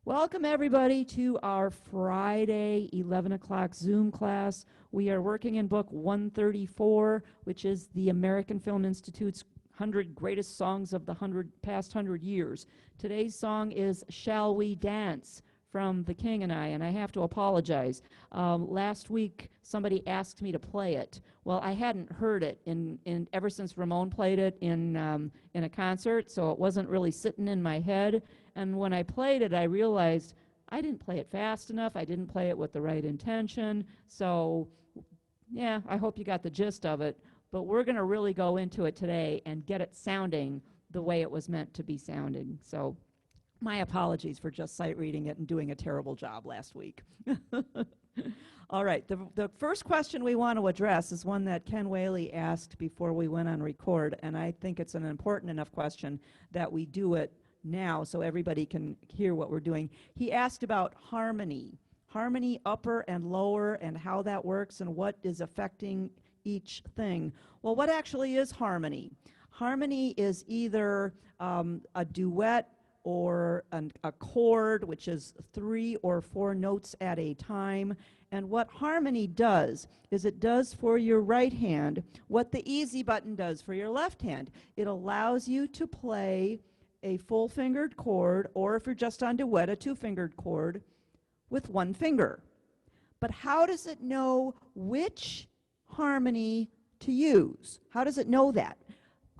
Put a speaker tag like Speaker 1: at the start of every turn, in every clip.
Speaker 1: Welcome everybody to our Friday 11 o'clock Zoom class. We are working in book 134, which is the American Film Institute's 100 greatest songs of the past 100 years. Today's song is Shall We Dance from The King and I have to apologize. Last week somebody asked me to play it. Well, I hadn't heard it ever since Ramon played it in a concert, so it wasn't really sitting in my head. And when I played it, I realized I didn't play it fast enough. I didn't play it with the right intention. So, yeah, I hope you got the gist of it. But we're going to really go into it today and get it sounding the way it was meant to be sounding. So, my apologies for just sight reading it and doing a terrible job last week. All right, the first question we want to address is one that Ken Whaley asked before we went on record, and I think it's an important enough question that we do it now so everybody can hear what we're doing. He asked about harmony upper and lower, and how that works and what is affecting each thing. Well, what actually is harmony? Harmony is either a duet or a chord, which is 3 or 4 notes at a time. And what harmony does is it does for your right hand what the easy button does for your left hand. It allows you to play a full-fingered chord, or if you're just on duet, a 2-fingered chord with 1 finger. But how does it know which harmony to use? How does it know that?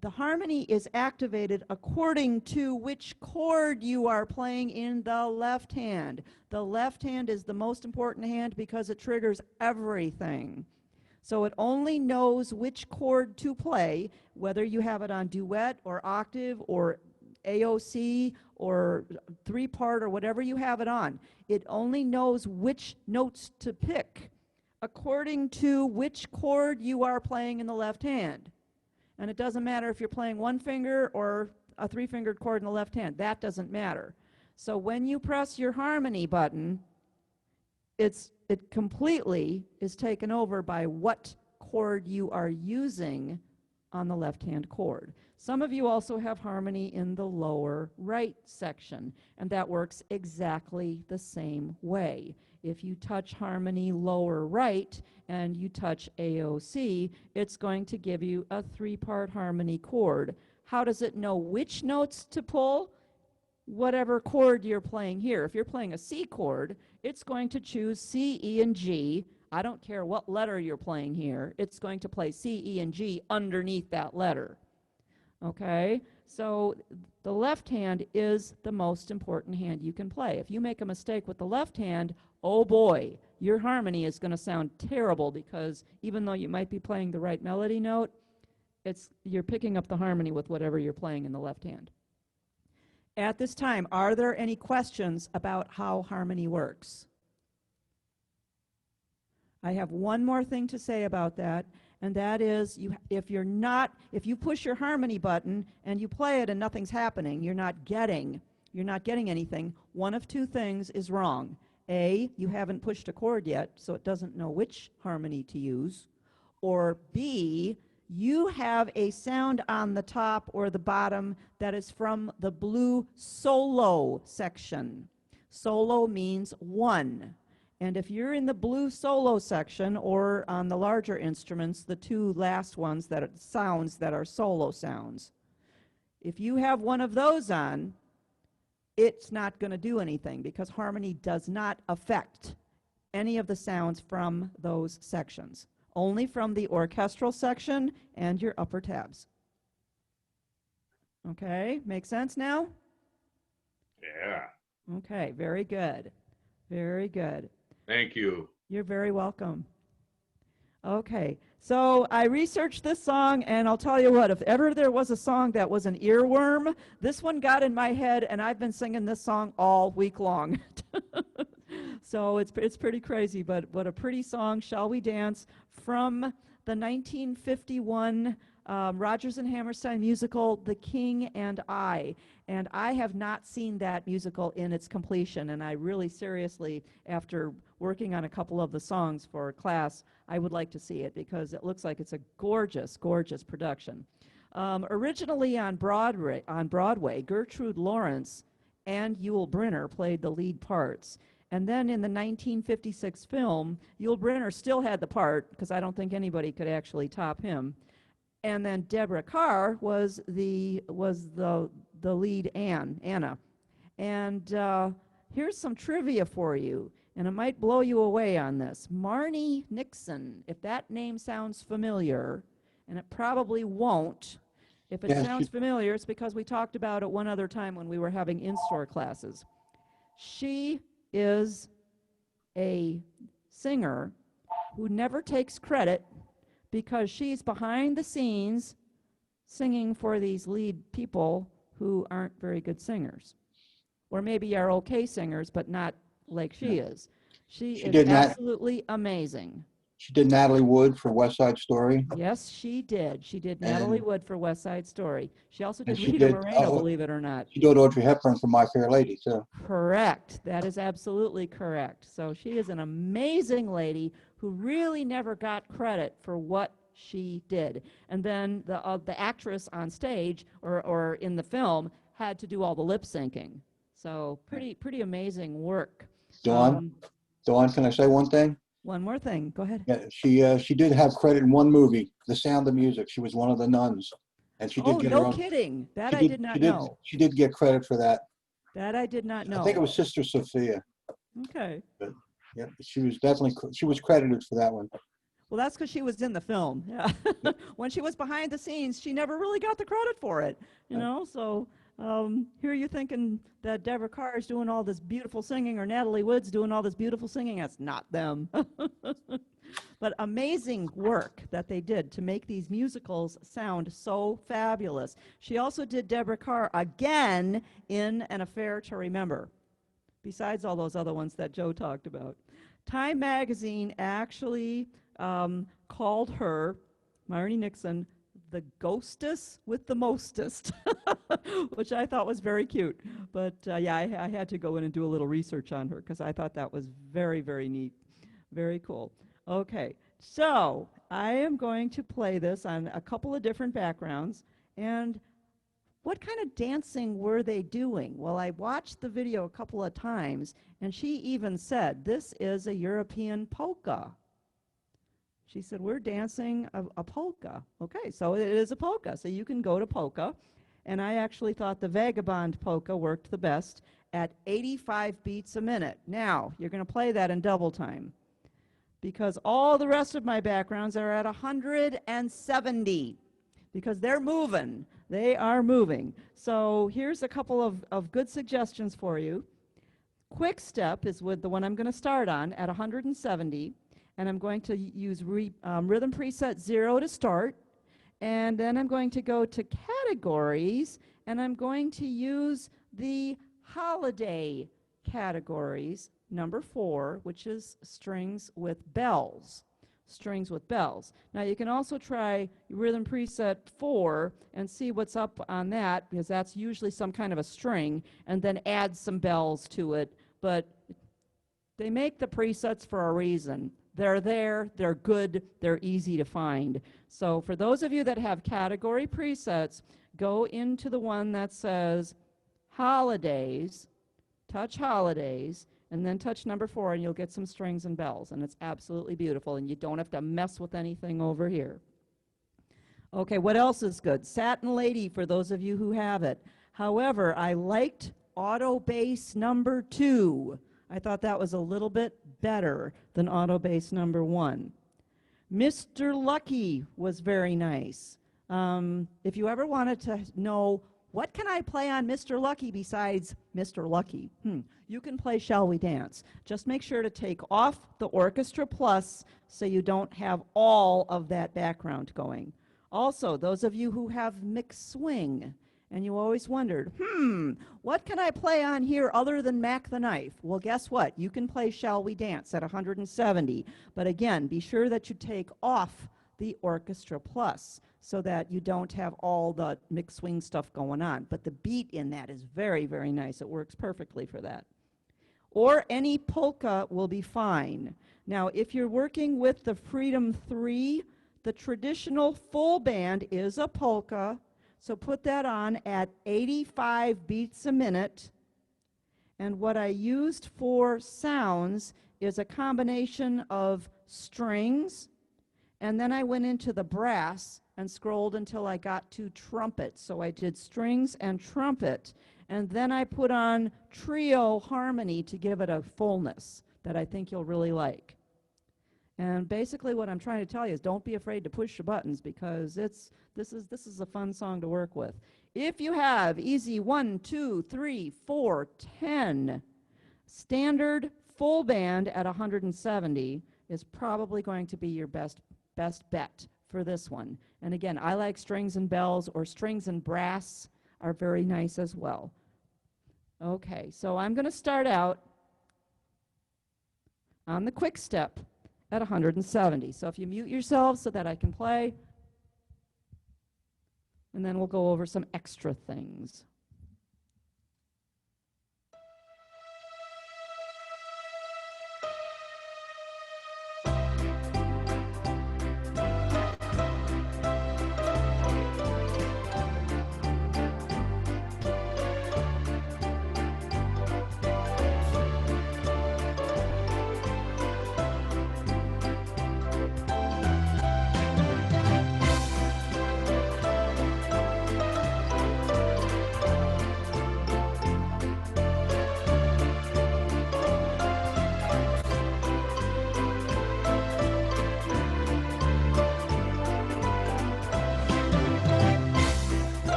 Speaker 1: The harmony is activated according to which chord you are playing in the left hand. The left hand is the most important hand because it triggers everything. So it only knows which chord to play, whether you have it on duet or octave or AOC or 3-part or whatever you have it on. It only knows which notes to pick according to which chord you are playing in the left hand. And it doesn't matter if you're playing 1 finger or a 3-fingered chord in the left hand. That doesn't matter. So when you press your harmony button, it completely is taken over by what chord you are using on the left-hand chord. Some of you also have harmony in the lower right section, and that works exactly the same way. If you touch harmony lower right and you touch AOC, it's going to give you a 3-part harmony chord. How does it know which notes to pull? Whatever chord you're playing here. If you're playing a C chord, it's going to choose C, E, and G. I don't care what letter you're playing here. It's going to play C, E, and G underneath that letter. Okay? So the left hand is the most important hand you can play. If you make a mistake with the left hand, oh boy, your harmony is going to sound terrible, because even though you might be playing the right melody note, you're picking up the harmony with whatever you're playing in the left hand. At this time, are there any questions about how harmony works? I have one more thing to say about that, and that is if you push your harmony button and you play it and nothing's happening, you're not getting anything, one of 2 things is wrong. A, you haven't pushed a chord yet, so it doesn't know which harmony to use. Or B, you have a sound on the top or the bottom that is from the blue solo section. Solo means 1. And if you're in the blue solo section, or on the larger instruments, the 2 last ones that are sounds that are solo sounds, if you have one of those on, it's not going to do anything, because harmony does not affect any of the sounds from those sections, only from the orchestral section and your upper tabs. Okay, make sense now?
Speaker 2: Yeah.
Speaker 1: Okay, very good. Very good.
Speaker 2: Thank you.
Speaker 1: You're very welcome. Okay, so I researched this song, and I'll tell you what, if ever there was a song that was an earworm, this one got in my head, and I've been singing this song all week long. So it's pretty crazy, but what a pretty song, Shall We Dance, from the 1951 Rodgers and Hammerstein musical, The King and I. And I have not seen that musical in its completion, and I really seriously, after working on a couple of the songs for class, I would like to see it, because it looks like it's a gorgeous, gorgeous production. Originally on Broadway, Gertrude Lawrence and Yul Brynner played the lead parts. And then in the 1956 film, Yul Brynner still had the part because I don't think anybody could actually top him. And then Deborah Carr was the lead Anna. And here's some trivia for you, and it might blow you away on this. Marnie Nixon, if that name sounds familiar, and it probably won't. If it
Speaker 3: Yes,
Speaker 1: sounds familiar, it's because we talked about it one other time when we were having in-store classes. She is a singer who never takes credit because she's behind the scenes singing for these lead people who aren't very good singers, or maybe are okay singers, but not like she is. She
Speaker 3: she
Speaker 1: is
Speaker 3: did not.
Speaker 1: absolutely amazing.
Speaker 3: She did Natalie Wood for West Side Story,
Speaker 1: Yes, she did. She did Natalie
Speaker 3: and
Speaker 1: Wood for West Side Story. She also
Speaker 3: and
Speaker 1: did
Speaker 3: she
Speaker 1: Rita
Speaker 3: did
Speaker 1: Moreno, believe it or not.
Speaker 3: she did Audrey Hepburn for My Fair Lady too.
Speaker 1: Correct. That is absolutely correct. So she is an amazing lady who really never got credit for what she did. And then the actress on stage or in the film had to do all the lip syncing. So pretty amazing work.
Speaker 3: Dawn, Dawn, can I say one thing?
Speaker 1: One more thing. Go ahead.
Speaker 3: Yeah, she did have credit in one movie, The Sound of Music. She was one of the nuns, and she did
Speaker 1: Oh,
Speaker 3: get her
Speaker 1: no
Speaker 3: own.
Speaker 1: kidding. That
Speaker 3: She
Speaker 1: I
Speaker 3: did.
Speaker 1: did
Speaker 3: She
Speaker 1: not
Speaker 3: did.
Speaker 1: know.
Speaker 3: She did get credit for that.
Speaker 1: That I did not
Speaker 3: I think it
Speaker 1: know.
Speaker 3: was Sister Sophia.
Speaker 1: Okay.
Speaker 3: Yeah, she was definitely. She was credited for that one.
Speaker 1: Well, that's because she was in the film. Yeah. When she was behind the scenes, she never really got the credit for it, you know? So here you're thinking that Deborah Carr is doing all this beautiful singing or Natalie Wood's doing all this beautiful singing. That's not them. But amazing work that they did to make these musicals sound so fabulous. She also did Deborah Carr again in An Affair to Remember, besides all those other ones that Joe talked about. Time magazine actually called her, Marnie Nixon, the ghostess with the mostest, which I thought was very cute. But yeah, I had to go in and do a little research on her because I thought that was very, very neat. Very cool. Okay, so I am going to play this on a couple of different backgrounds. And what kind of dancing were they doing? Well, I watched the video a couple of times, and she even said, this is a European polka. She said, we're dancing a polka. Okay, so it is a polka, so you can go to polka. And I actually thought the Vagabond polka worked the best at 85 beats a minute. Now, you're going to play that in double time, because all the rest of my backgrounds are at 170, because they're moving. They are moving. So here's a couple of good suggestions for you. Quick step is with the one I'm going to start on at 170, and I'm going to use rhythm preset 0 to start, and then I'm going to go to categories, and I'm going to use the holiday categories, number 4, which is strings with bells. Strings with bells. Now you can also try rhythm preset 4 and see what's up on that, because that's usually some kind of a string, and then add some bells to it. But they make the presets for a reason. They're there, they're good, they're easy to find. So for those of you that have category presets, go into the one that says holidays, touch holidays, and then touch number 4, and you'll get some strings and bells, and it's absolutely beautiful, and you don't have to mess with anything over here. Okay, what else is good? Satin Lady, for those of you who have it. However, I liked Auto Bass number 2. I thought that was a little bit better than Auto Bass number 1. Mr. Lucky was very nice. If you ever wanted to know, what can I play on Mr. Lucky besides Mr. Lucky? You can play Shall We Dance. Just make sure to take off the Orchestra Plus so you don't have all of that background going. Also, those of you who have mixed swing, and you always wondered, what can I play on here other than Mac the Knife? Well, guess what? You can play Shall We Dance at 170. But again, be sure that you take off the Orchestra Plus so that you don't have all the mixed swing stuff going on. But the beat in that is very, very nice. It works perfectly for that. Or any polka will be fine. Now, if you're working with the Freedom 3, the traditional full band is a polka. So put that on at 85 beats a minute, And what I used for sounds is a combination of strings, and then I went into the brass and scrolled until I got to trumpet. So I did strings and trumpet, and then I put on trio harmony to give it a fullness that I think you'll really like. And basically what I'm trying to tell you is don't be afraid to push the buttons, because this is a fun song to work with. If you have easy 1, 2, 3, 4, 10, standard full band at 170 is probably going to be your best bet for this one. And again, I like strings and bells, or strings and brass are very nice as well. Okay, so I'm going to start out on the quick step at 170. So if you mute yourselves so that I can play, and then we'll go over some extra things.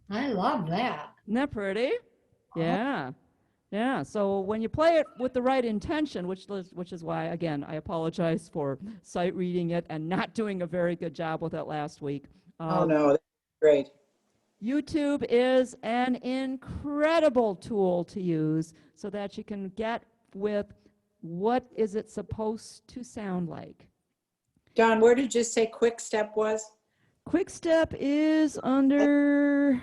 Speaker 4: I love that.
Speaker 1: Isn't that pretty? Yeah. Yeah, so when you play it with the right intention, which is why, again, I apologize for sight reading it and not doing a very good job with it last week.
Speaker 5: Oh, no, that's great.
Speaker 1: YouTube is an incredible tool to use so that you can get with what is it supposed to sound like.
Speaker 5: Dawn, where did you say Quick Step was?
Speaker 1: Quick Step is under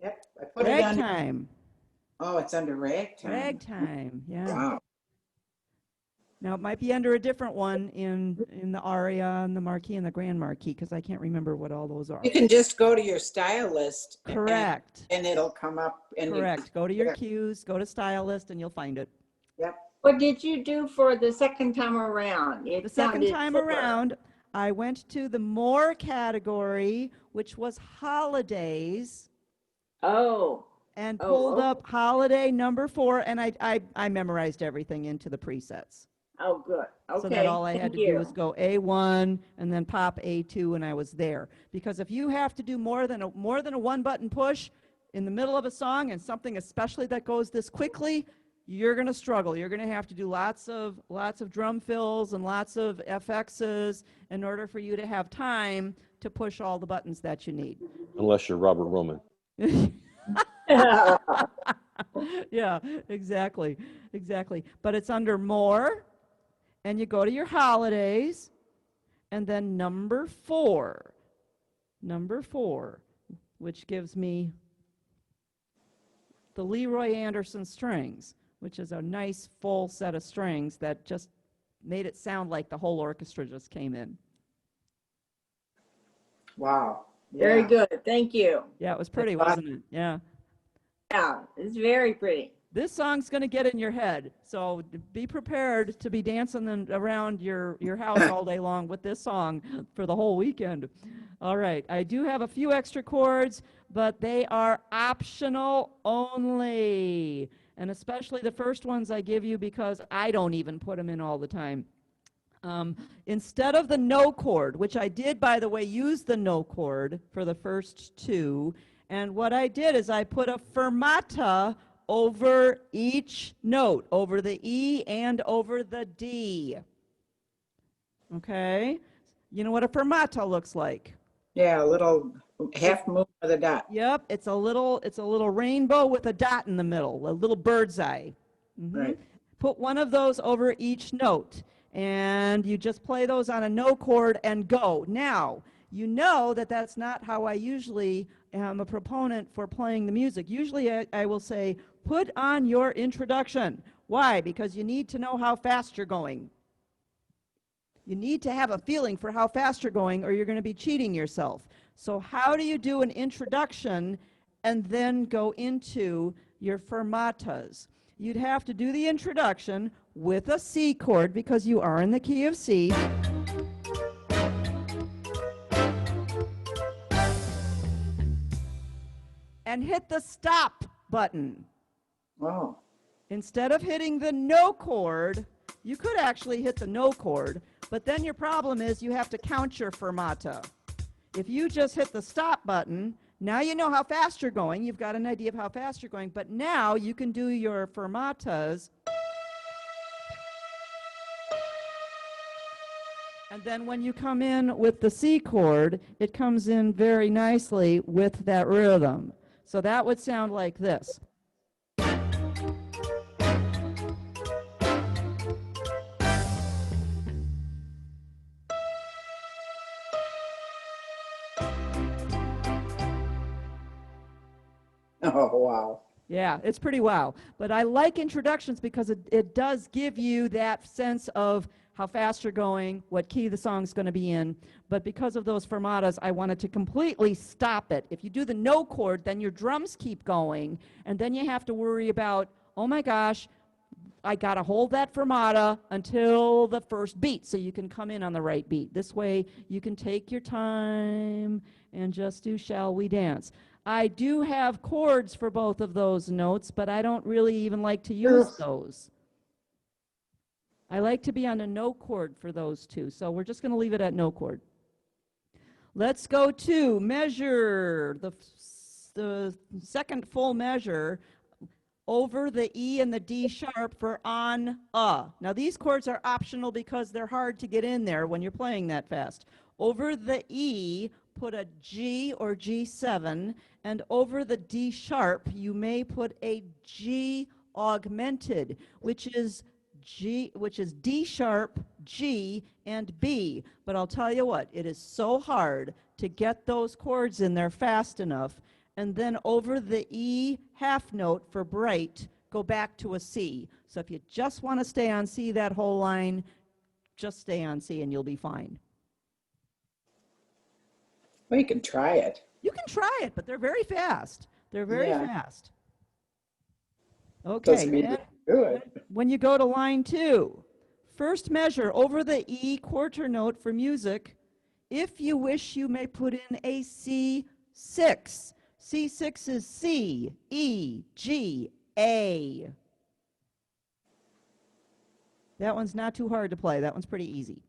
Speaker 5: Yep, I put it under.
Speaker 1: Ragtime.
Speaker 5: Oh, it's under Ragtime.
Speaker 1: Ragtime, yeah.
Speaker 5: Wow.
Speaker 1: Now, it might be under a different one in the aria and the marquee and the grand marquee, because I can't remember what all those are.
Speaker 5: You can just go to your style list.
Speaker 1: Correct.
Speaker 5: And it'll come up. And
Speaker 1: Correct. Go to your cues, go to style list, and you'll find it.
Speaker 5: Yep.
Speaker 4: What did you do for the second time around?
Speaker 1: The second time around, I went to the more category, which was holidays,
Speaker 4: Oh,
Speaker 1: and
Speaker 4: Oh,
Speaker 1: pulled
Speaker 4: oh.
Speaker 1: up holiday number 4, and I memorized everything into the presets.
Speaker 4: oh, good. Okay.
Speaker 1: So that all I had
Speaker 4: thank
Speaker 1: to
Speaker 4: you.
Speaker 1: do was go A1 and then pop A2, and I was there. Because if you have to do more than a one button push in the middle of a song, and something especially that goes this quickly, you're going to struggle. You're going to have to do lots of drum fills and lots of FXs in order for you to have time to push all the buttons that you need.
Speaker 6: Unless you're Robert Roman.
Speaker 1: Yeah, exactly. But it's under more, and you go to your holidays, and then number 4, which gives me the Leroy Anderson strings, which is a nice full set of strings that just made it sound like the whole orchestra just came in.
Speaker 5: Wow.
Speaker 4: Very
Speaker 5: Yeah.
Speaker 4: good. Thank you.
Speaker 1: Yeah, it was pretty,
Speaker 5: That's
Speaker 1: wasn't it? Yeah.
Speaker 4: Yeah, it's very pretty.
Speaker 1: This song's going to get in your head, so be prepared to be dancing around your house all day long with this song for the whole weekend. All right, I do have a few extra chords, but they are optional only. And especially the first ones I give you because I don't even put them in all the time. Instead of the no chord, which I did, by the way, use the no chord for the first two. And what I did is I put a fermata over each note, over the E and over the D. Okay? You know what a fermata looks like?
Speaker 5: Yeah, a little half moon with a dot.
Speaker 1: Yep, it's a little rainbow with a dot in the middle, a little bird's eye.
Speaker 5: Right.
Speaker 1: Put one of those over each note, and you just play those on a no chord and go. Now, you know that that's not how I usually am a proponent for playing the music. Usually I will say, put on your introduction. Why? Because you need to know how fast you're going. You need to have a feeling for how fast you're going, or you're going to be cheating yourself. So how do you do an introduction and then go into your fermatas? You'd have to do the introduction with a C chord because you are in the key of C. And hit the stop button.
Speaker 5: Oh,
Speaker 1: Instead of hitting the no chord, you could actually hit the no chord, but then your problem is you have to count your fermata. If you just hit the stop button, now you know how fast you're going. You've got an idea of how fast you're going, but now you can do your fermatas. And then when you come in with the C chord, it comes in very nicely with that rhythm. So that would sound like this.
Speaker 5: oh, wow.
Speaker 1: Yeah, it's pretty wow. But I like introductions because it does give you that sense of how fast you're going, what key the song's going to be in. But because of those fermatas, I wanted to completely stop it. If you do the no chord, then your drums keep going, and then you have to worry about, oh my gosh, I got to hold that fermata until the first beat so you can come in on the right beat. This way you can take your time and just do Shall We Dance. I do have chords for both of those notes, but I don't really even like to use those. I like to be on a no chord for those two, so we're just going to leave it at no chord. Let's go to measure, the second full measure over the E and the D sharp for on, Now these chords are optional because they're hard to get in there when you're playing that fast. Over the E, put a G or G7, and over the D sharp, you may put a G augmented, which is D sharp, G, and B. But I'll tell you what, it is so hard to get those chords in there fast enough. And then over the E half note for bright, go back to a C. So if you just want to stay on C that whole line, just stay on C and you'll be fine.
Speaker 5: Well, you can try it.
Speaker 1: You can try it, but they're very fast. They're very fast.
Speaker 5: Doesn't mean
Speaker 1: Okay,
Speaker 5: it's good.
Speaker 1: when you go to line 2, first measure over the E quarter note for music. If you wish, you may put in a C6. C6 is C, E, G, A. That one's not too hard to play. That one's pretty easy.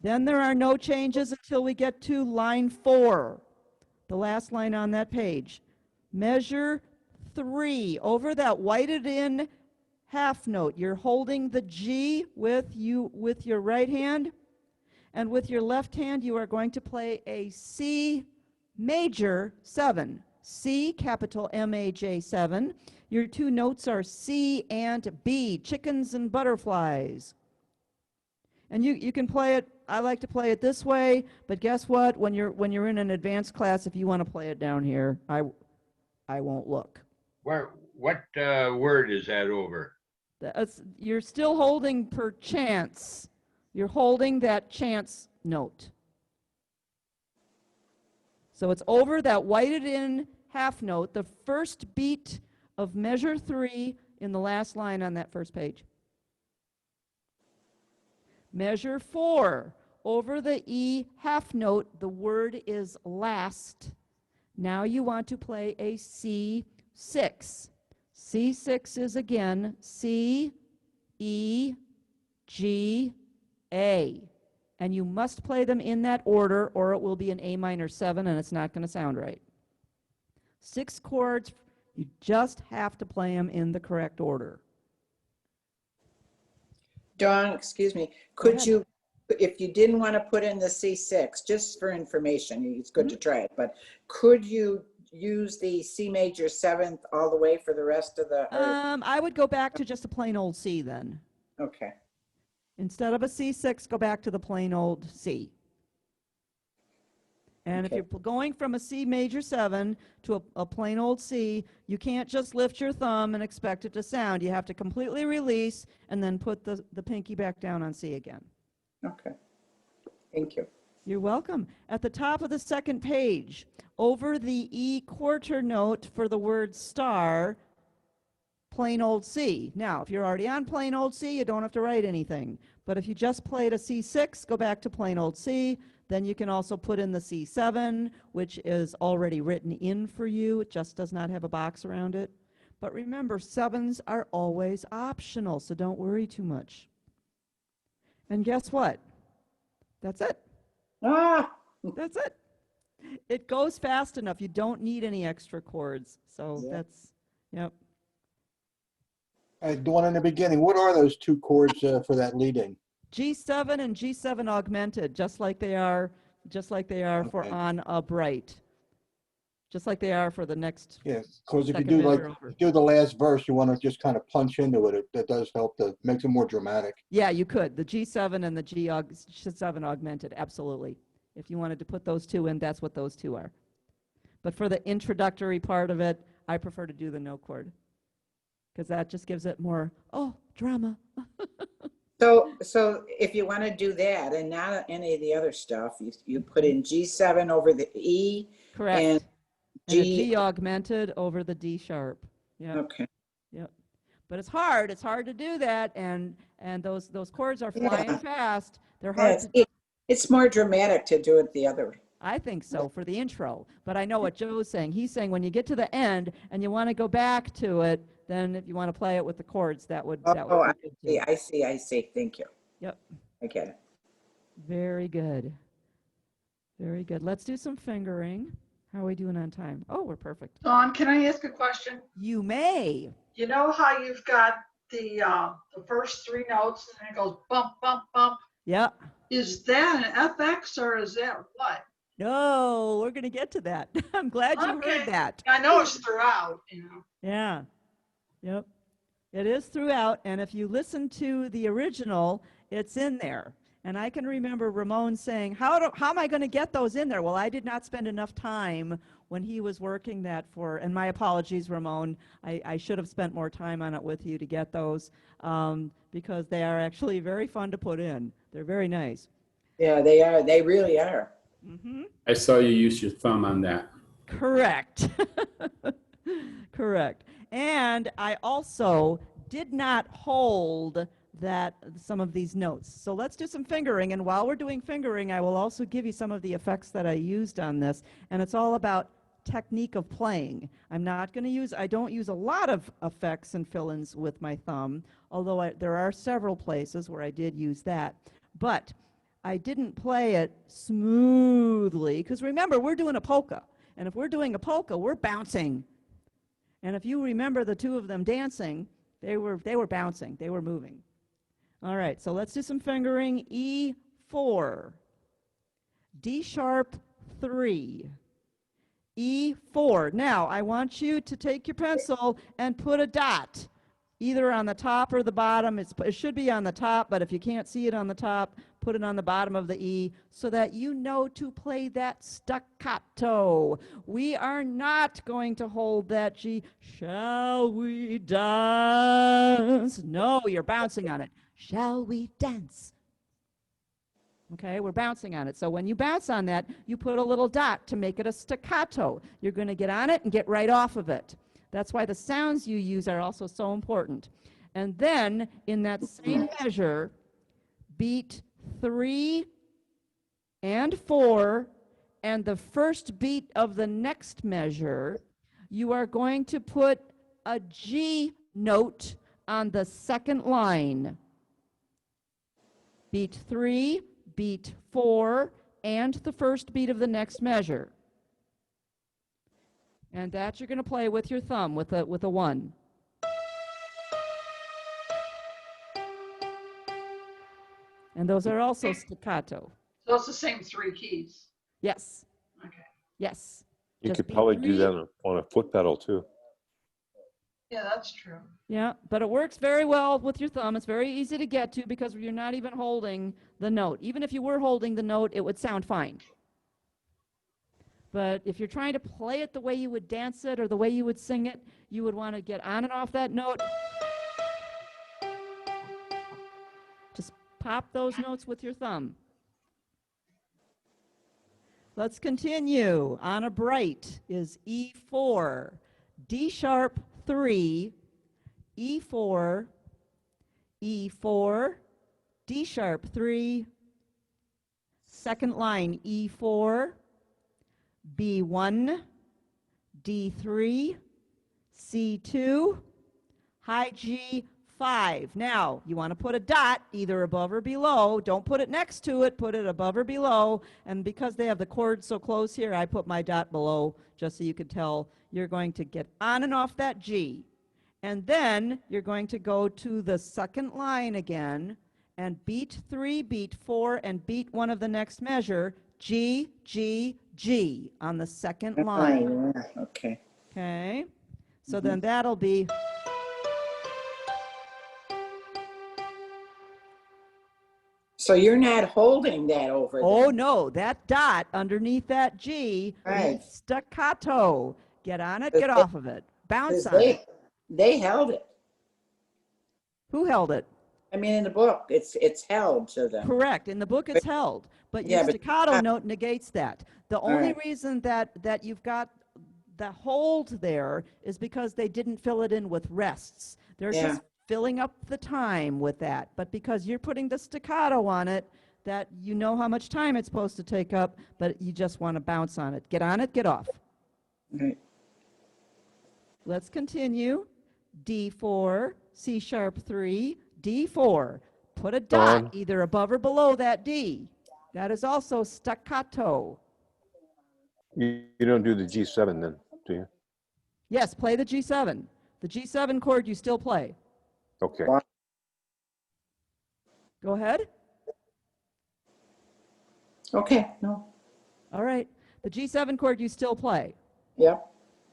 Speaker 1: Then there are no changes until we get to line 4, the last line on that page. Measure 3 over that whited in half note. You're holding the G with your right hand, and with your left hand you are going to play a C major 7. C, capital M-A-J 7. Your two notes are C and B, chickens and butterflies. And you can play it, I like to play it this way, but guess what? When you're in an advanced class, if you want to play it down here, I won't look.
Speaker 2: What word is that over?
Speaker 1: You're still holding per chance. You're holding that chance note. So it's over that whited in half note, the first beat of measure 3 in the last line on that first page. Measure 4 over the E half note, the word is last. Now you want to play a C6. C6 is again C, E, G, A. And you must play them in that order or it will be an A minor 7 and it's not going to sound right. 6 chords, you just have to play them in the correct order.
Speaker 5: Dawn, excuse me,
Speaker 1: Go
Speaker 5: could
Speaker 1: ahead.
Speaker 5: you, if you didn't want to put in the C6, just for information, it's good to try it, but could you use the C major 7th all the way for the rest of the,
Speaker 1: I would go back to just a plain old C then.
Speaker 5: okay,
Speaker 1: Instead of a C6, go back to the plain old C. And if
Speaker 5: Okay.
Speaker 1: you're going from a C major 7 to a plain old C, you can't just lift your thumb and expect it to sound. You have to completely release and then put the pinky back down on C again.
Speaker 5: okay. Thank you.
Speaker 1: You're welcome. At the top of the second page, over the E quarter note for the word star, plain old C. Now, if you're already on plain old C, you don't have to write anything. But if you just played a C6, go back to plain old C. Then you can also put in the C7, which is already written in for you. It just does not have a box around it. But remember, 7s are always optional, so don't worry too much. And guess what? That's it.
Speaker 5: Ah,
Speaker 1: That's it. It goes fast enough. You don't need any extra chords. So
Speaker 5: Yeah.
Speaker 1: that's, yep.
Speaker 3: The one in the beginning, what are those 2 chords for that leading?
Speaker 1: G7 and G7 augmented, just like they are for
Speaker 3: Okay.
Speaker 1: on upright. Just like they are for the next.
Speaker 3: Yeah, because if you
Speaker 1: Second
Speaker 3: do like,
Speaker 1: measure over.
Speaker 3: do the last verse, you want to just kind of punch into it. That does help to, makes it more dramatic.
Speaker 1: Yeah, you could. The G7 and the G7 augmented, absolutely. If you wanted to put those 2 in, that's what those 2 are. But for the introductory part of it, I prefer to do the no chord. Because that just gives it more, oh, drama.
Speaker 5: so if you want to do that and not any of the other stuff, you put in G7 over the E.
Speaker 1: Correct.
Speaker 5: And
Speaker 1: And a
Speaker 5: G,
Speaker 1: G augmented over the D sharp. Yeah.
Speaker 5: okay.
Speaker 1: Yep. But it's hard. It's hard to do that, and those chords are flying
Speaker 5: Yeah.
Speaker 1: fast. They're hard
Speaker 5: Yes,
Speaker 1: to.
Speaker 5: it's more dramatic to do it the other way.
Speaker 1: I think so for the intro. But I know what Joe's saying. He's saying when you get to the end and you want to go back to it, then if you want to play it with the chords, that would
Speaker 5: Oh,
Speaker 1: be good too.
Speaker 5: I see. Thank you.
Speaker 1: Yep.
Speaker 5: I get it.
Speaker 1: Very good. Very good. Let's do some fingering. How are we doing on time? Oh, we're perfect.
Speaker 6: Dawn, can I ask a question?
Speaker 1: You may.
Speaker 6: You know how you've got the first 3 notes and then it goes bump, bump, bump?
Speaker 1: Yeah.
Speaker 6: Is that an FX or is that what?
Speaker 1: No, we're going to get to that. I'm glad you
Speaker 6: Okay.
Speaker 1: heard that.
Speaker 6: I know it's throughout,
Speaker 1: Yeah. Yep. It is throughout, and if you listen to the original, it's in there. And I can remember Ramon saying, how am I going to get those in there? Well, I did not spend enough time when he was working that for, and my apologies, Ramon, I should have spent more time on it with you to get those, because they are actually very fun to put in. They're very nice.
Speaker 5: Yeah, they are. They really are.
Speaker 1: Mm-hmm.
Speaker 7: I saw you use your thumb on that.
Speaker 1: Correct. Correct. And I also did not hold some of these notes. So let's do some fingering. And while we're doing fingering, I will also give you some of the effects that I used on this. And it's all about technique of playing. I don't use a lot of effects and fill-ins with my thumb, although there are several places where I did use that. But I didn't play it smoothly, because remember, we're doing a polka. And if we're doing a polka, we're bouncing. And if you remember the 2 of them dancing, they were bouncing, they were moving. All right, so let's do some fingering. E4, D sharp 3, E4. Now, I want you to take your pencil and put a dot, either on the top or the bottom. It should be on the top, but if you can't see it on the top, put it on the bottom of the E so that you know to play that staccato. We are not going to hold that G. Shall we dance? No, you're bouncing on it. Shall we dance? Okay, we're bouncing on it. So when you bounce on that, you put a little dot to make it a staccato. You're going to get on it and get right off of it. That's why the sounds you use are also so important. And then in that same measure, beat 3, and 4 and the first beat of the next measure, you are going to put a G note on the second line. Beat 3, beat 4, and the first beat of the next measure. And that you're going to play with your thumb with a 1. And those are also staccato.
Speaker 6: So it's the same 3 keys.
Speaker 1: Yes,
Speaker 6: Okay.
Speaker 1: yes.
Speaker 8: You
Speaker 1: Just
Speaker 8: could
Speaker 1: beat
Speaker 8: probably do
Speaker 1: 3.
Speaker 8: that on a foot pedal too.
Speaker 6: Yeah, that's true.
Speaker 1: Yeah, but it works very well with your thumb. It's very easy to get to because you're not even holding the note. Even if you were holding the note, it would sound fine. But if you're trying to play it the way you would dance it or the way you would sing it, you would want to get on and off that note. Just pop those notes with your thumb. Let's continue. On a bright is E4, D sharp 3, E4, E4, D sharp 3, second line E4, B1, D3, C2, high G5. Now, you want to put a dot either above or below. Don't put it next to it. Put it above or below. And because they have the chords so close here, I put my dot below just so you can tell you're going to get on and off that G. And then you're going to go to the second line again and beat 3, beat 4, and beat one of the next measure, G, G, G on the second line.
Speaker 5: Yeah, okay.
Speaker 1: Okay? So then that'll be.
Speaker 5: So you're not holding that over
Speaker 1: Oh,
Speaker 5: there.
Speaker 1: no, that dot underneath that G
Speaker 5: Right.
Speaker 1: needs staccato. Get on it,
Speaker 5: But
Speaker 1: get
Speaker 5: they-
Speaker 1: off of it. Bounce
Speaker 5: 'Cause
Speaker 1: on it.
Speaker 5: they held it.
Speaker 1: Who held it?
Speaker 5: I mean, in the book, it's held to them.
Speaker 1: Correct. In the book, it's held. But your
Speaker 5: Yeah, but-
Speaker 1: staccato note negates that. The only
Speaker 5: right.
Speaker 1: reason that you've got the hold there is because they didn't fill it in with rests. They're
Speaker 5: Yeah.
Speaker 1: just filling up the time with that. But because you're putting the staccato on it, that you know how much time it's supposed to take up, but you just want to bounce on it. Get on it, get off.
Speaker 5: Right.
Speaker 1: Let's continue. D4, C sharp 3, D4. Put a dot
Speaker 8: Dawn.
Speaker 1: either above or below that D. That is also staccato.
Speaker 8: You don't do the G7 then, do you?
Speaker 1: Yes, play the G7. The G7 chord you still play.
Speaker 8: Okay.
Speaker 1: Go ahead.
Speaker 5: Okay, no,
Speaker 1: All right. The G7 chord you still play.
Speaker 5: yep,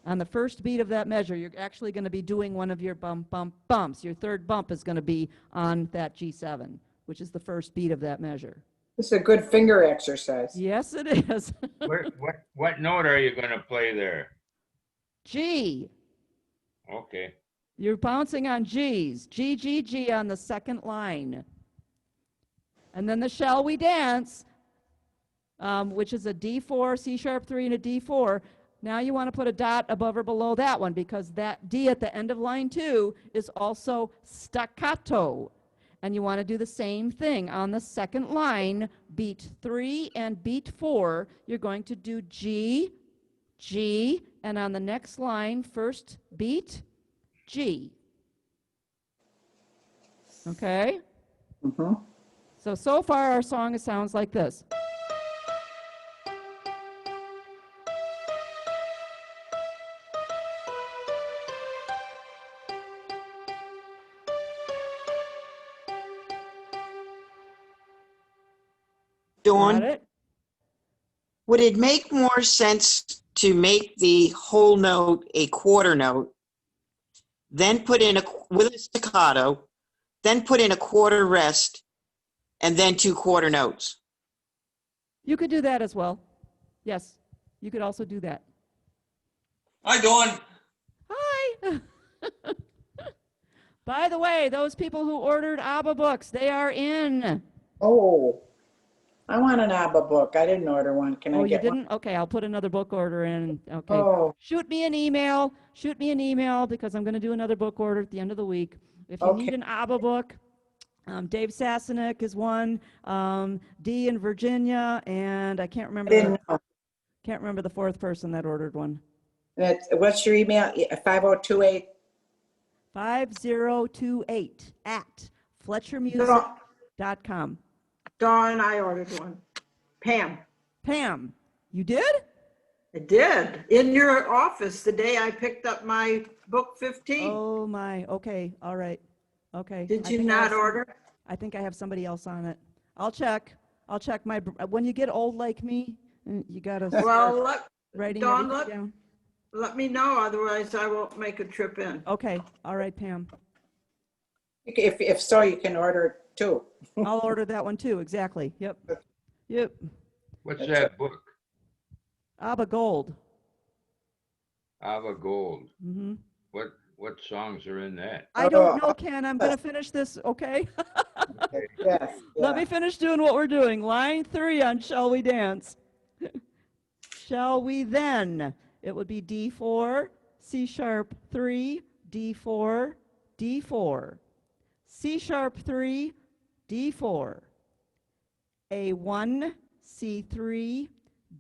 Speaker 1: On the first beat of that measure, you're actually going to be doing one of your bump, bump, bumps. Your third bump is going to be on that G7, which is the first beat of that measure.
Speaker 5: it's a good finger exercise.
Speaker 1: Yes, it is.
Speaker 2: What note are you gonna play there?
Speaker 1: G.
Speaker 2: Okay.
Speaker 1: You're bouncing on G's. G, G, G on the second line. And then the Shall We Dance, which is a D4, C sharp 3, and a D4. Now you want to put a dot above or below that one because that D at the end of line 2 is also staccato. And you want to do the same thing. On the second line, beat 3 and beat 4, you're going to do G, G, and on the next line, first beat, G. Okay?
Speaker 5: Mm-hmm.
Speaker 1: So far our song sounds like this. Got
Speaker 9: Dawn,
Speaker 1: it?
Speaker 9: would it make more sense to make the whole note a quarter note, then put in with a staccato, then put in a quarter rest, and then 2 quarter notes?
Speaker 1: You could do that as well. Yes, you could also do that.
Speaker 10: Hi, Dawn.
Speaker 1: Hi. By the way, those people who ordered ABBA books, they are in.
Speaker 5: Oh, I want an ABBA book. I didn't order one. Can I
Speaker 1: Oh, you
Speaker 5: get one?
Speaker 1: didn't? Okay, I'll put another book order in. Okay.
Speaker 5: Oh,
Speaker 1: Shoot me an email. Shoot me an email because I'm going to do another book order at the end of the week. If you need
Speaker 5: Okay.
Speaker 1: an ABBA book, Dave Sasanick is one, D in Virginia, and I can't
Speaker 5: I
Speaker 1: remember
Speaker 5: didn't know.
Speaker 1: the fourth person that ordered one.
Speaker 5: What's your email? 5028?
Speaker 1: 5028 at
Speaker 6: Dawn,
Speaker 1: FletcherMusic.com.
Speaker 6: Dawn, I ordered one. Pam,
Speaker 1: Pam, you did?
Speaker 6: I did. In your office the day I picked up my book 15.
Speaker 1: Oh my, okay, all right. Okay.
Speaker 6: Did
Speaker 1: I
Speaker 6: you
Speaker 1: think I have
Speaker 6: not
Speaker 1: some-
Speaker 6: order?
Speaker 1: I think I have somebody else on it. I'll check. When you get old like me, you gotta
Speaker 6: Well,
Speaker 1: start writing
Speaker 6: Dawn,
Speaker 1: everything down.
Speaker 6: let me know, otherwise I won't make a trip in.
Speaker 1: Okay, all right, Pam.
Speaker 5: If so, you can order two.
Speaker 1: I'll order that one too, exactly. Yep. Yep.
Speaker 2: What's that book?
Speaker 1: Abba Gold.
Speaker 2: Ava Gold.
Speaker 1: Mm-hmm.
Speaker 2: What songs are in that?
Speaker 1: I don't know, Ken. I'm going to finish this, okay?
Speaker 5: Yes.
Speaker 1: Let me finish doing what we're doing. Line 3 on Shall We Dance? Shall we then? It would be D4, C sharp 3, D4, D4. C sharp 3, D4. A1, C3,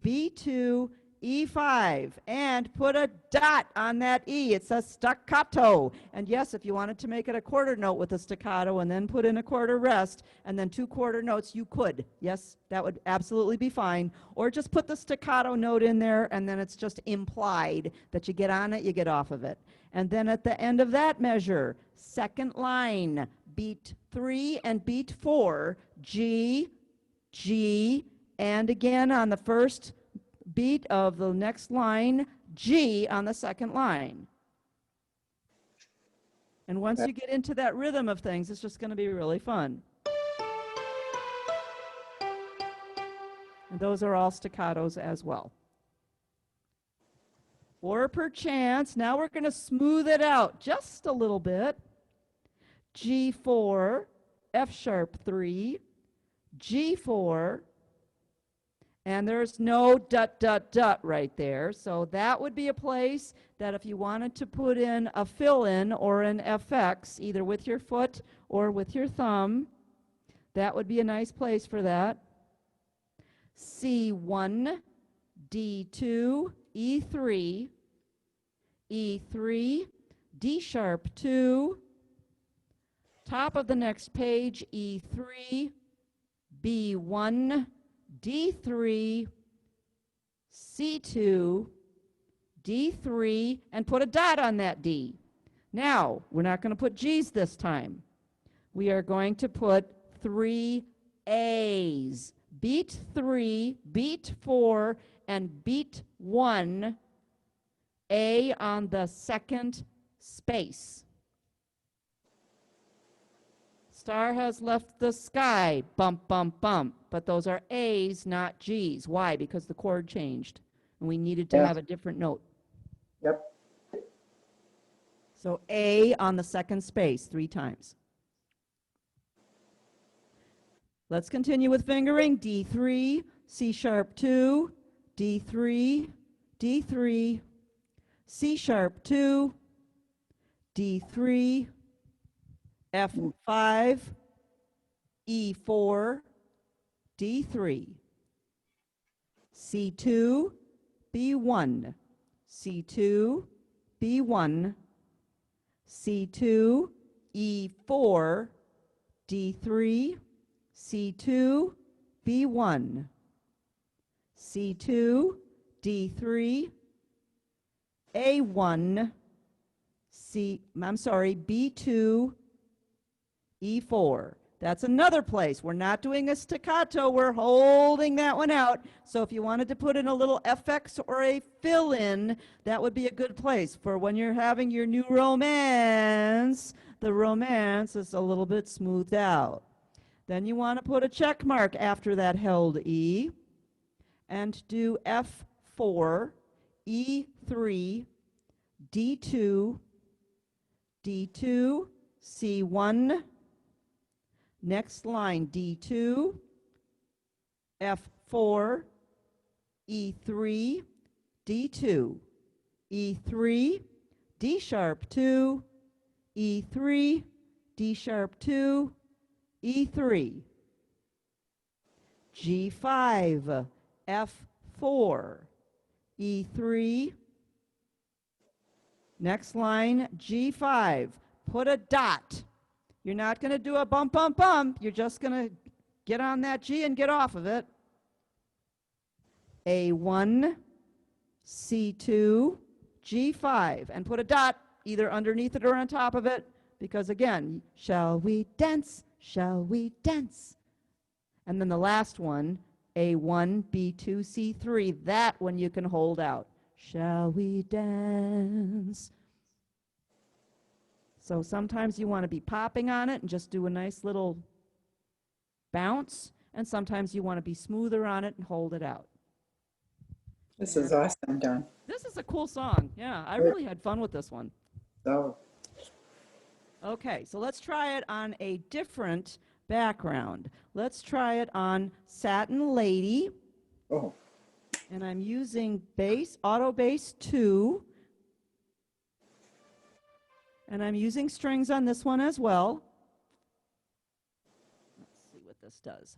Speaker 1: B2, E5, and put a dot on that E. It's a staccato. And yes, if you wanted to make it a quarter note with a staccato and then put in a quarter rest and then 2 quarter notes, you could. Yes, that would absolutely be fine. Or just put the staccato note in there and then it's just implied that you get on it, you get off of it. And then at the end of that measure, second line, beat 3 and beat 4, G, G, and again on the first beat of the next line, G on the second line. And once you get into that rhythm of things, it's just going to be really fun. And those are all staccatos as well. Or perchance, now we're going to smooth it out just a little bit. G4, F sharp 3, G4, and there's no dot, dot, dot right there. So that would be a place that if you wanted to put in a fill-in or an FX, either with your foot or with your thumb, that would be a nice place for that. C1, D2, E3, E3, D sharp 2, top of the next page, E3, B1, D3, C2, D3, and put a dot on that D. Now, we're not going to put G's this time. We are going to put 3 A's. Beat 3, beat 4, and beat 1, A on the second space. Star has left the sky, bump, bump, bump. But those are A's, not G's. Why? Because the chord changed, and we needed to have a different note.
Speaker 5: Yep.
Speaker 1: So A on the second space 3 times. Let's continue with fingering. D3, C sharp 2, D3, D3, C sharp 2, D3, F5, E4, D3, C2, B1, C2, B1, C2, E4, D3, C2, B1, C2, D3, A1, B2, E4. That's another place. We're not doing a staccato. We're holding that one out. So if you wanted to put in a little FX or a fill-in, that would be a good place for when you're having your new romance. The romance is a little bit smoothed out. Then you want to put a check mark after that held E and do F4, E3, D2, D2, C1, next line D2, F4, E3, D2, E3, D sharp 2, E3, D sharp 2, E3, G5, F4, E3, next line, G5, put a dot. You're not going to do a bump, bump, bump. You're just going to get on that G and get off of it. A1, C2, G5, and put a dot either underneath it or on top of it, because again, shall we dance, shall we dance? And then the last one, A1, B2, C3, that one you can hold out. Shall we dance? So sometimes you want to be popping on it and just do a nice little bounce, and sometimes you want to be smoother on it and hold it out.
Speaker 5: This is awesome, Dawn.
Speaker 1: This is a cool song. Yeah, I really had fun with this one.
Speaker 5: So,
Speaker 1: Okay, so let's try it on a different background. Let's try it on Satin Lady,
Speaker 5: oh,
Speaker 1: and I'm using bass, auto bass 2, and I'm using strings on this one as well. Let's see what this does.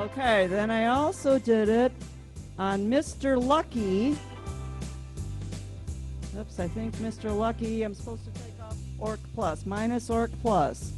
Speaker 1: Okay, then I also did it on Mr. Lucky. Oops, I think Mr. Lucky, I'm supposed to take off Orc Plus, minus Orc Plus.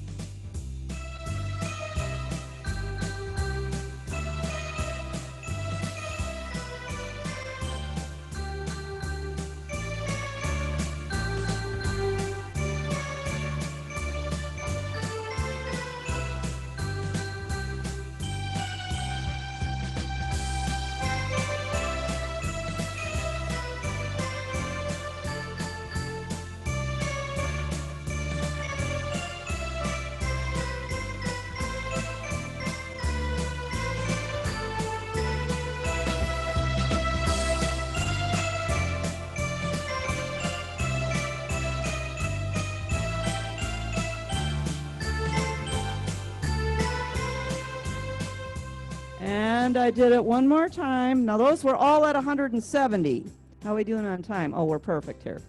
Speaker 1: And I did it one more time. Now those were all at 170. How are we doing on time? Oh, we're perfect here.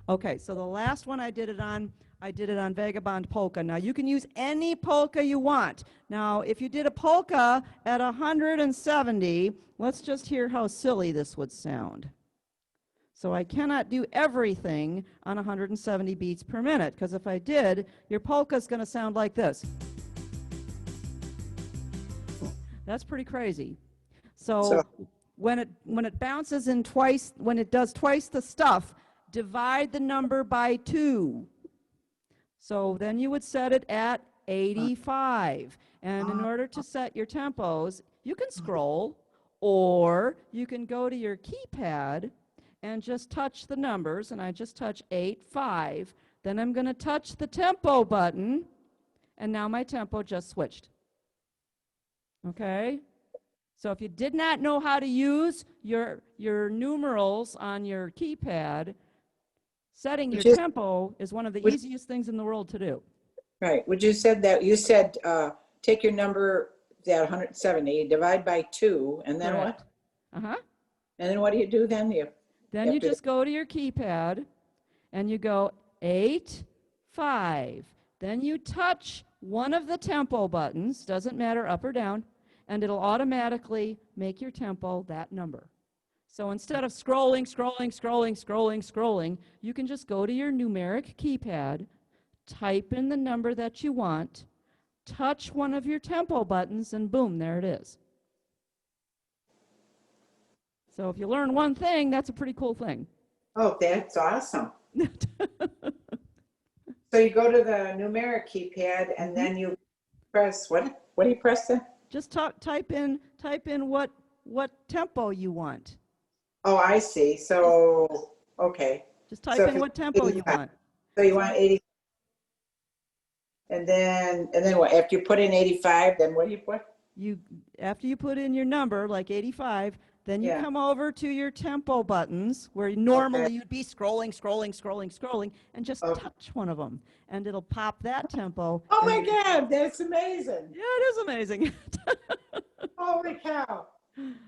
Speaker 1: Okay, so the last one I did it on Vagabond Polka. Now you can use any polka you want. Now if you did a polka at 170, let's just hear how silly this would sound. So I cannot do everything on 170 beats per minute, because if I did, your polka is going to sound like this. That's pretty crazy. So when it bounces in twice, when it does twice the stuff, divide the number by 2. So then you would set it at 85. And in order to set your tempos, you can scroll, or you can go to your keypad and just touch the numbers, and I just touch 8, 5. Then I'm going to touch the tempo button, and now my tempo just switched. Okay? So if you did not know how to use your numerals on your keypad, setting your tempo is one of the easiest things in the world to do.
Speaker 5: right. Would you said that, you said, take your number, that 170, divide by 2, and then
Speaker 1: Correct.
Speaker 5: what?
Speaker 1: Uh-huh.
Speaker 5: And then what do you do then?
Speaker 1: Then you just go to your keypad and you go 8, 5. Then you touch one of the tempo buttons, doesn't matter up or down, and it'll automatically make your tempo that number. So instead of scrolling, you can just go to your numeric keypad, type in the number that you want, touch one of your tempo buttons, and boom, there it is. So if you learn one thing, that's a pretty cool thing.
Speaker 5: Oh, that's awesome. So you go to the numeric keypad and then you press, what do you press then?
Speaker 1: Just type in what tempo you want.
Speaker 5: Oh, I see. So, okay.
Speaker 1: Just type
Speaker 5: So
Speaker 1: in
Speaker 5: if
Speaker 1: what
Speaker 5: it's
Speaker 1: tempo you
Speaker 5: 85.
Speaker 1: want.
Speaker 5: So you want 80. And then what? After you put in 85, then what do you put?
Speaker 1: After you put in your number, like 85, then you
Speaker 5: Yeah.
Speaker 1: come over to your tempo buttons where normally you'd be scrolling, and just
Speaker 5: Okay.
Speaker 1: touch one of them, and it'll pop that tempo.
Speaker 5: Oh
Speaker 1: and
Speaker 5: my
Speaker 1: you-
Speaker 5: God, that's amazing.
Speaker 1: Yeah, it is amazing.
Speaker 5: Holy cow.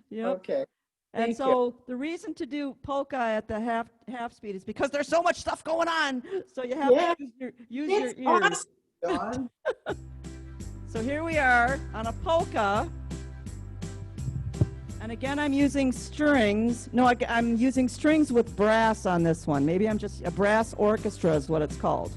Speaker 1: Yep.
Speaker 5: Okay.
Speaker 1: And
Speaker 5: Thank
Speaker 1: so the reason to do polka at the half speed is because there's so much stuff going on. So you have
Speaker 5: Yeah.
Speaker 1: to use your
Speaker 5: It's
Speaker 1: ears.
Speaker 5: awesome, Dawn.
Speaker 1: So here we are on a polka. And again, I'm using strings. No, I'm using strings with brass on this one. Maybe I'm just a brass orchestra is what it's called.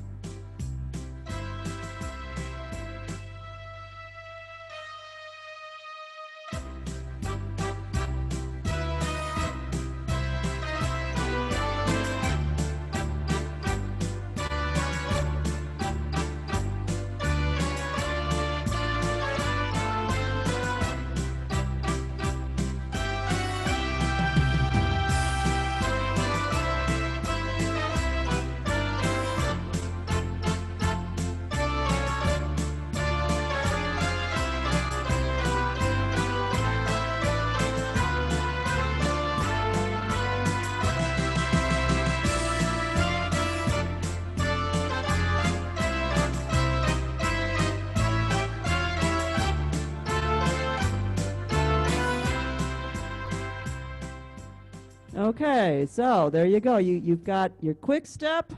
Speaker 1: Okay, so there you go. You've got your quick step.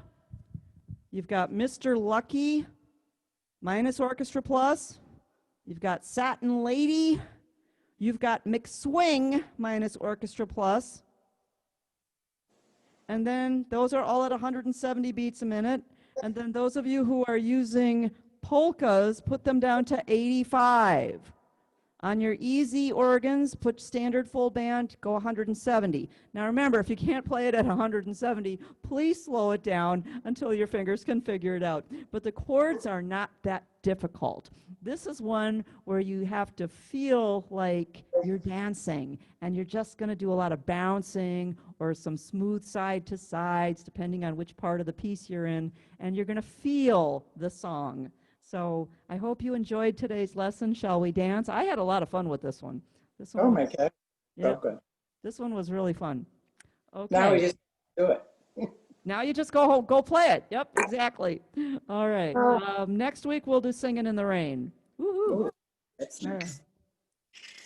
Speaker 1: You've got Mr. Lucky minus Orchestra Plus. You've got Satin Lady. You've got McSwing minus Orchestra Plus. And then those are all at 170 beats a minute. And then those of you who are using polkas, put them down to 85. On your easy organs, put standard full band, go 170. Now remember, if you can't play it at 170, please slow it down until your fingers can figure it out. But the chords are not that difficult. This is one where you have to feel like you're dancing, and you're just going to do a lot of bouncing or some smooth side to sides, depending on which part of the piece you're in, and you're going to feel the song. So I hope you enjoyed today's lesson. Shall we dance? I had a lot of fun with this one.
Speaker 5: Oh my
Speaker 1: was,
Speaker 5: God.
Speaker 1: yeah,
Speaker 5: So good.
Speaker 1: this one was really fun. Okay.
Speaker 5: Now we just do it.
Speaker 1: Now you just go home, go play it. Yep, exactly. All right. Next week we'll do Singing in the Rain. Woohoo.
Speaker 5: Ooh, that's
Speaker 1: All
Speaker 5: nice.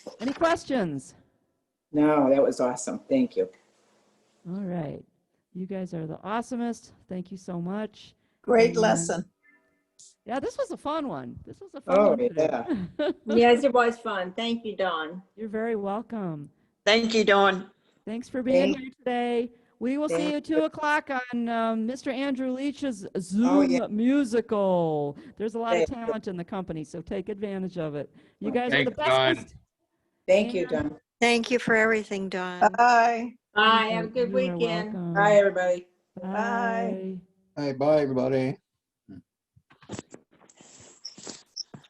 Speaker 1: right. Any questions?
Speaker 5: No, that was awesome. Thank you.
Speaker 1: All right. You guys are the awesomest. Thank you so much.
Speaker 6: Great
Speaker 1: And,
Speaker 6: lesson.
Speaker 1: Yeah, this was a fun one. This was a fun
Speaker 5: Oh,
Speaker 1: one to
Speaker 5: yeah.
Speaker 1: do.
Speaker 4: Yes, it was fun. Thank you, Dawn.
Speaker 1: You're very welcome.
Speaker 9: Thank you, Dawn.
Speaker 1: Thanks for being
Speaker 5: Thank-
Speaker 1: here today. We will see you
Speaker 5: thank
Speaker 1: at 2 o'clock on Mr. Andrew Leach's Zoom
Speaker 5: yeah.
Speaker 1: musical. There's a lot of
Speaker 5: Thank you.
Speaker 1: talent in the company, so take advantage of it. You guys are the
Speaker 2: Thanks, Dawn.
Speaker 1: bestest.
Speaker 5: Thank you,
Speaker 1: And-
Speaker 5: Dawn.
Speaker 11: Thank you for everything, Dawn.
Speaker 6: Bye.
Speaker 4: Bye. Have a good
Speaker 1: You are
Speaker 4: weekend.
Speaker 1: welcome.
Speaker 5: Bye, everybody.
Speaker 1: Bye.
Speaker 3: Hey, bye, everybody.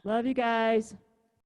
Speaker 1: Love you guys.